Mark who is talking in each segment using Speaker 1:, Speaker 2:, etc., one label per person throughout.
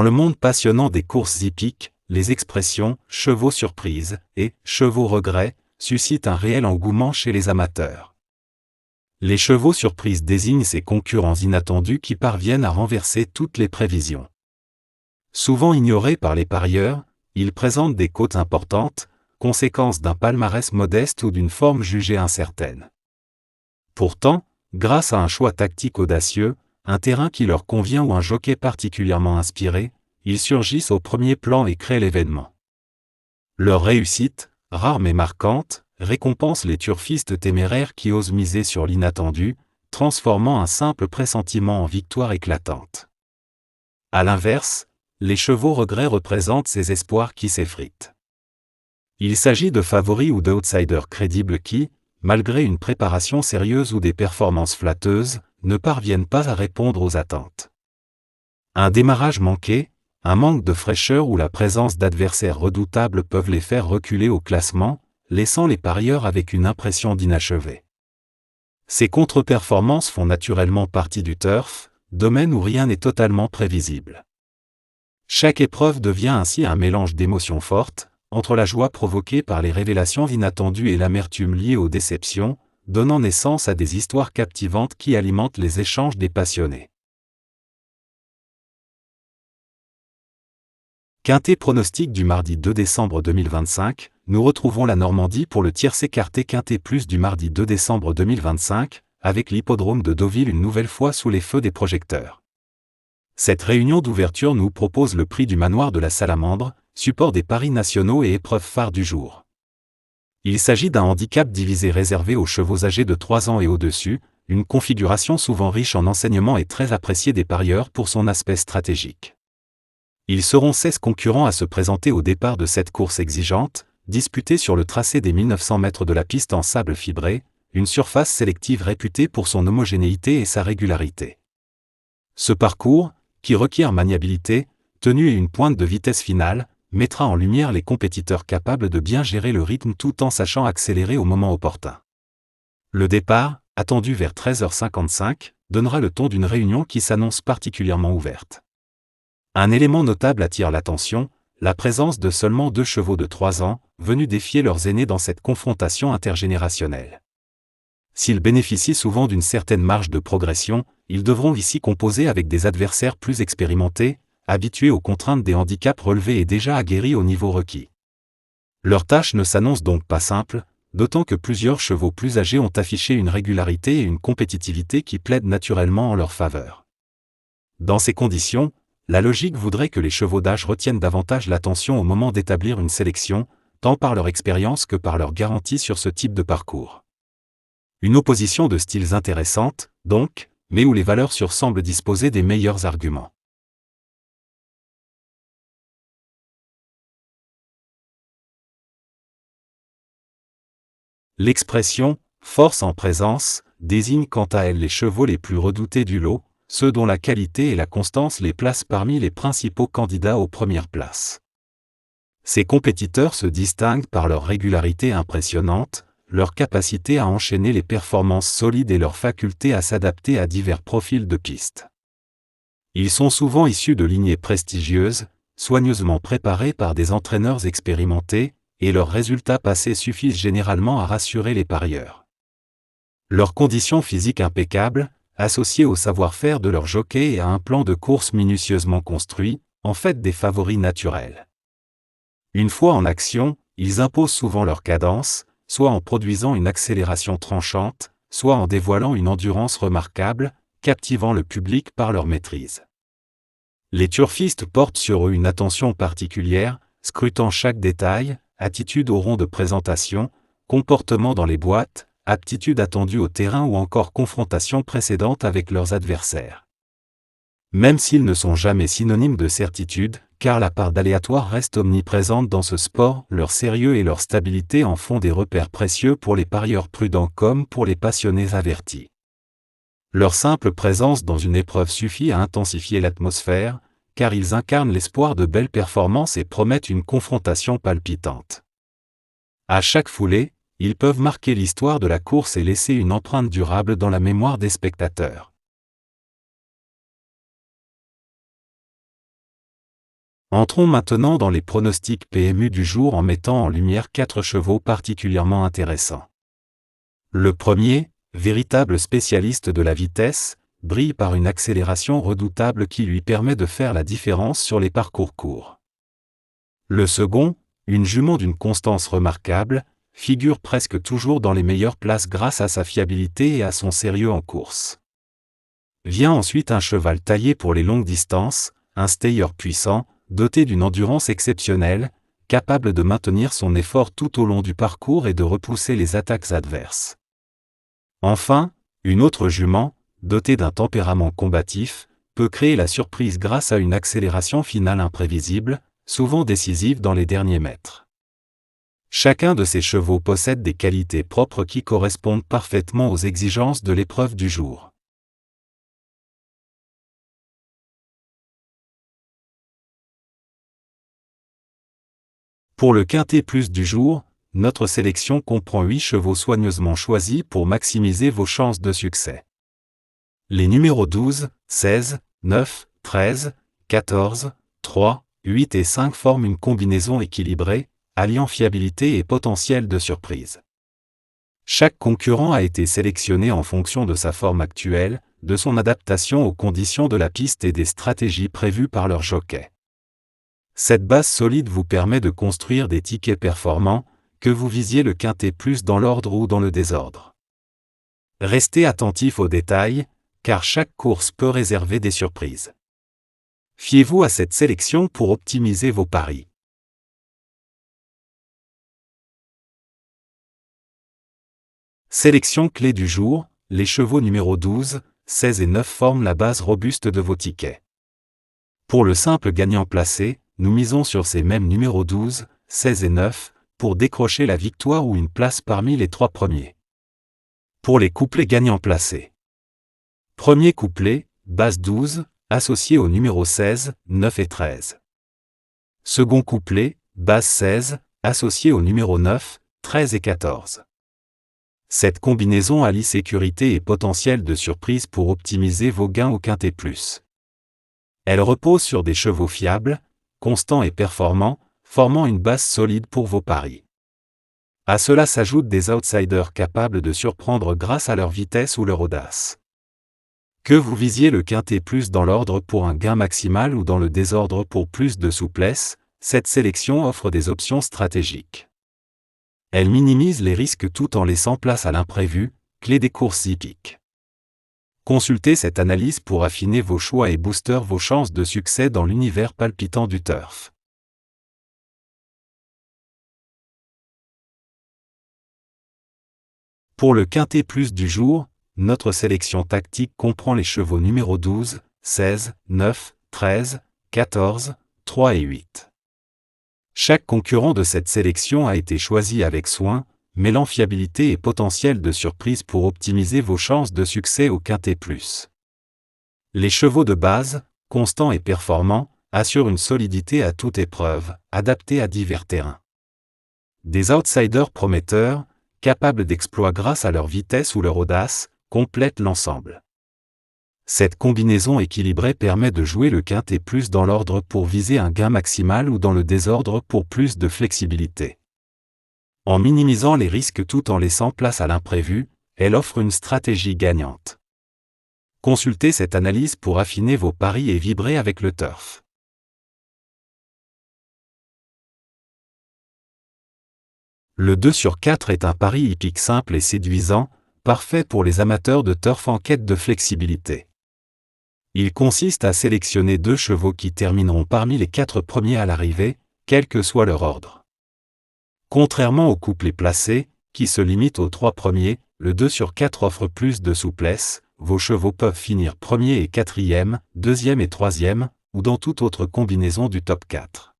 Speaker 1: Dans le monde passionnant des courses hippiques, les expressions « chevaux surprise » et « chevaux regret » suscitent un réel engouement chez les amateurs. Les chevaux surprises désignent ces concurrents inattendus qui parviennent à renverser toutes les prévisions. Souvent ignorés par les parieurs, ils présentent des cotes importantes, conséquence d'un palmarès modeste ou d'une forme jugée incertaine. Pourtant, grâce à un choix tactique audacieux, un terrain qui leur convient ou un jockey particulièrement inspiré, ils surgissent au premier plan et créent l'événement. Leur réussite, rare mais marquante, récompense les turfistes téméraires qui osent miser sur l'inattendu, transformant un simple pressentiment en victoire éclatante. À l'inverse, les chevaux regrets représentent ces espoirs qui s'effritent. Il s'agit de favoris ou d'outsiders crédibles qui, malgré une préparation sérieuse ou des performances flatteuses, ne parviennent pas à répondre aux attentes. Un démarrage manqué, un manque de fraîcheur ou la présence d'adversaires redoutables peuvent les faire reculer au classement, laissant les parieurs avec une impression d'inachevé. Ces contre-performances font naturellement partie du turf, domaine où rien n'est totalement prévisible. Chaque épreuve devient ainsi un mélange d'émotions fortes, entre la joie provoquée par les révélations inattendues et l'amertume liée aux déceptions, donnant naissance à des histoires captivantes qui alimentent les échanges des passionnés. Quintet pronostic du mardi 2 décembre 2025, nous retrouvons la Normandie pour le tiercé écarté Quintet Plus du mardi 2 décembre 2025, avec l'hippodrome de Deauville une nouvelle fois sous les feux des projecteurs. Cette réunion d'ouverture nous propose le prix du manoir de la Salamandre, support des paris nationaux et épreuve phare du jour. Il s'agit d'un handicap divisé réservé aux chevaux âgés de 3 ans et au-dessus, une configuration souvent riche en enseignements et très appréciée des parieurs pour son aspect stratégique. Ils seront 16 concurrents à se présenter au départ de cette course exigeante, disputée sur le tracé des 1900 mètres de la piste en sable fibré, une surface sélective réputée pour son homogénéité et sa régularité. Ce parcours, qui requiert maniabilité, tenue et une pointe de vitesse finale, mettra en lumière les compétiteurs capables de bien gérer le rythme tout en sachant accélérer au moment opportun. Le départ, attendu vers 13h55, donnera le ton d'une réunion qui s'annonce particulièrement ouverte. Un élément notable attire l'attention, la présence de seulement 2 chevaux de 3 ans, venus défier leurs aînés dans cette confrontation intergénérationnelle. S'ils bénéficient souvent d'une certaine marge de progression, ils devront ici composer avec des adversaires plus expérimentés, habitués aux contraintes des handicaps relevés et déjà aguerris au niveau requis. Leur tâche ne s'annonce donc pas simple, d'autant que plusieurs chevaux plus âgés ont affiché une régularité et une compétitivité qui plaident naturellement en leur faveur. Dans ces conditions, la logique voudrait que les chevaux d'âge retiennent davantage l'attention au moment d'établir une sélection, tant par leur expérience que par leur garantie sur ce type de parcours. Une opposition de styles intéressante, donc, mais où les valeurs sûres semblent disposer des meilleurs arguments. L'expression « force en présence » désigne quant à elle les chevaux les plus redoutés du lot, ceux dont la qualité et la constance les placent parmi les principaux candidats aux premières places. Ces compétiteurs se distinguent par leur régularité impressionnante, leur capacité à enchaîner les performances solides et leur faculté à s'adapter à divers profils de piste. Ils sont souvent issus de lignées prestigieuses, soigneusement préparées par des entraîneurs expérimentés, et leurs résultats passés suffisent généralement à rassurer les parieurs. Leurs conditions physiques impeccables, associées au savoir-faire de leurs jockeys et à un plan de course minutieusement construit, en fait des favoris naturels. Une fois en action, ils imposent souvent leur cadence, soit en produisant une accélération tranchante, soit en dévoilant une endurance remarquable, captivant le public par leur maîtrise. Les turfistes portent sur eux une attention particulière, scrutant chaque détail, attitude au rond de présentation, comportement dans les boîtes, aptitude attendue au terrain ou encore confrontation précédente avec leurs adversaires. Même s'ils ne sont jamais synonymes de certitude, car la part d'aléatoire reste omniprésente dans ce sport, leur sérieux et leur stabilité en font des repères précieux pour les parieurs prudents comme pour les passionnés avertis. Leur simple présence dans une épreuve suffit à intensifier l'atmosphère, car ils incarnent l'espoir de belles performances et promettent une confrontation palpitante. À chaque foulée, ils peuvent marquer l'histoire de la course et laisser une empreinte durable dans la mémoire des spectateurs. Entrons maintenant dans les pronostics PMU du jour en mettant en lumière 4 chevaux particulièrement intéressants. Le premier, véritable spécialiste de la vitesse, brille par une accélération redoutable qui lui permet de faire la différence sur les parcours courts. Le second, une jument d'une constance remarquable, figure presque toujours dans les meilleures places grâce à sa fiabilité et à son sérieux en course. Vient ensuite un cheval taillé pour les longues distances, un stayer puissant, doté d'une endurance exceptionnelle, capable de maintenir son effort tout au long du parcours et de repousser les attaques adverses. Enfin, une autre jument, dotée d'un tempérament combatif, peut créer la surprise grâce à une accélération finale imprévisible, souvent décisive dans les derniers mètres. Chacun de ces chevaux possède des qualités propres qui correspondent parfaitement aux exigences de l'épreuve du jour. Pour le Quintet Plus du jour, notre sélection comprend 8 chevaux soigneusement choisis pour maximiser vos chances de succès. Les numéros 12, 16, 9, 13, 14, 3, 8 et 5 forment une combinaison équilibrée, alliant fiabilité et potentiel de surprise. Chaque concurrent a été sélectionné en fonction de sa forme actuelle, de son adaptation aux conditions de la piste et des stratégies prévues par leur jockey. Cette base solide vous permet de construire des tickets performants, que vous visiez le Quintet Plus dans l'ordre ou dans le désordre. Restez attentif aux détails, car chaque course peut réserver des surprises. Fiez-vous à cette sélection pour optimiser vos paris. Sélection clé du jour, les chevaux numéro 12, 16 et 9 forment la base robuste de vos tickets. Pour le simple gagnant placé, nous misons sur ces mêmes numéros 12, 16 et 9, pour décrocher la victoire ou une place parmi les 3 premiers. Pour les couplets gagnants placés. Premier couplet, base 12, associé aux numéros 16, 9 et 13. Second couplet, base 16, associé aux numéros 9, 13 et 14. Cette combinaison allie sécurité et potentiel de surprise pour optimiser vos gains au Quintet Plus. Elle repose sur des chevaux fiables, constants et performants, formant une base solide pour vos paris. À cela s'ajoutent des outsiders capables de surprendre grâce à leur vitesse ou leur audace. Que vous visiez le Quintet Plus dans l'ordre pour un gain maximal ou dans le désordre pour plus de souplesse, cette sélection offre des options stratégiques. Elle minimise les risques tout en laissant place à l'imprévu, clé des courses hippiques. Consultez cette analyse pour affiner vos choix et booster vos chances de succès dans l'univers palpitant du turf. Pour le Quintet Plus du jour, notre sélection tactique comprend les chevaux numéro 12, 16, 9, 13, 14, 3 et 8. Chaque concurrent de cette sélection a été choisi avec soin, mêlant fiabilité et potentiel de surprise pour optimiser vos chances de succès au Quintet Plus. Les chevaux de base, constants et performants, assurent une solidité à toute épreuve, adaptée à divers terrains. Des outsiders prometteurs, capables d'exploits grâce à leur vitesse ou leur audace, complètent l'ensemble. Cette combinaison équilibrée permet de jouer le Quintet Plus dans l'ordre pour viser un gain maximal ou dans le désordre pour plus de flexibilité. En minimisant les risques tout en laissant place à l'imprévu, elle offre une stratégie gagnante. Consultez cette analyse pour affiner vos paris et vibrer avec le turf. Le 2 sur 4 est un pari hippique simple et séduisant, parfait pour les amateurs de turf en quête de flexibilité. Il consiste à sélectionner 2 chevaux qui termineront parmi les 4 premiers à l'arrivée, quel que soit leur ordre. Contrairement au couplet placé, qui se limite aux 3 premiers, le 2 sur 4 offre plus de souplesse, vos chevaux peuvent finir premier et quatrième, deuxième et troisième, ou dans toute autre combinaison du top 4.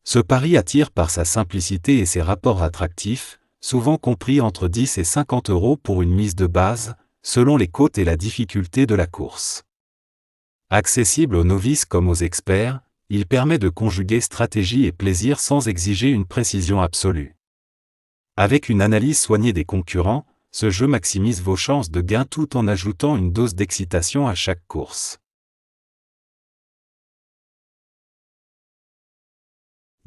Speaker 1: Ce pari attire par sa simplicité et ses rapports attractifs, souvent compris entre 10 et 50 € pour une mise de base, selon les côtes et la difficulté de la course. Accessible aux novices comme aux experts, il permet de conjuguer stratégie et plaisir sans exiger une précision absolue. Avec une analyse soignée des concurrents, ce jeu maximise vos chances de gain tout en ajoutant une dose d'excitation à chaque course.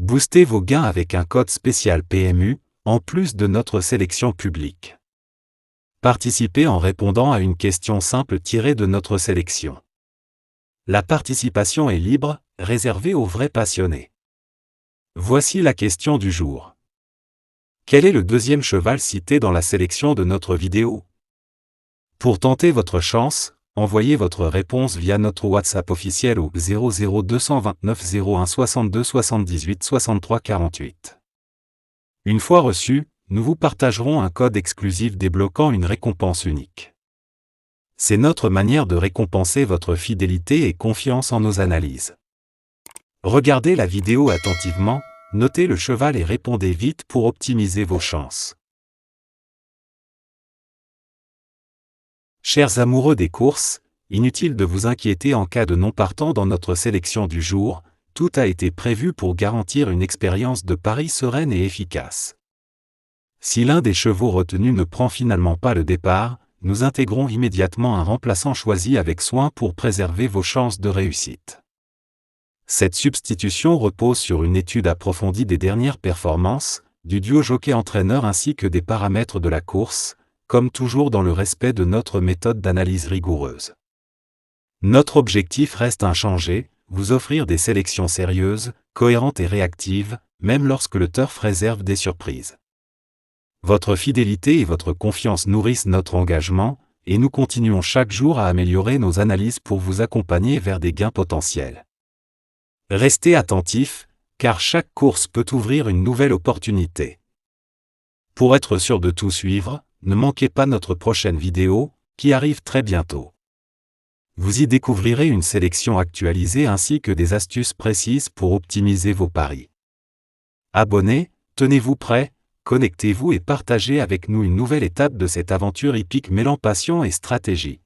Speaker 1: Boostez vos gains avec un code spécial PMU, en plus de notre sélection publique. Participez en répondant à une question simple tirée de notre sélection. La participation est libre, réservée aux vrais passionnés. Voici la question du jour. Quel est le deuxième cheval cité dans la sélection de notre vidéo? Pour tenter votre chance, envoyez votre réponse via notre WhatsApp officiel au 00229 01 62 78 63 48. Une fois reçu, nous vous partagerons un code exclusif débloquant une récompense unique. C'est notre manière de récompenser votre fidélité et confiance en nos analyses. Regardez la vidéo attentivement, notez le cheval et répondez vite pour optimiser vos chances. Chers amoureux des courses, inutile de vous inquiéter en cas de non partant dans notre sélection du jour, tout a été prévu pour garantir une expérience de pari sereine et efficace. Si l'un des chevaux retenus ne prend finalement pas le départ, nous intégrons immédiatement un remplaçant choisi avec soin pour préserver vos chances de réussite. Cette substitution repose sur une étude approfondie des dernières performances, du duo jockey-entraîneur ainsi que des paramètres de la course, comme toujours dans le respect de notre méthode d'analyse rigoureuse. Notre objectif reste inchangé, vous offrir des sélections sérieuses, cohérentes et réactives, même lorsque le turf réserve des surprises. Votre fidélité et votre confiance nourrissent notre engagement, et nous continuons chaque jour à améliorer nos analyses pour vous accompagner vers des gains potentiels. Restez attentifs, car chaque course peut ouvrir une nouvelle opportunité. Pour être sûr de tout suivre, ne manquez pas notre prochaine vidéo, qui arrive très bientôt. Vous y découvrirez une sélection actualisée ainsi que des astuces précises pour optimiser vos paris. Abonnez, tenez-vous prêts, connectez-vous et partagez avec nous une nouvelle étape de cette aventure hippique mêlant passion et stratégie.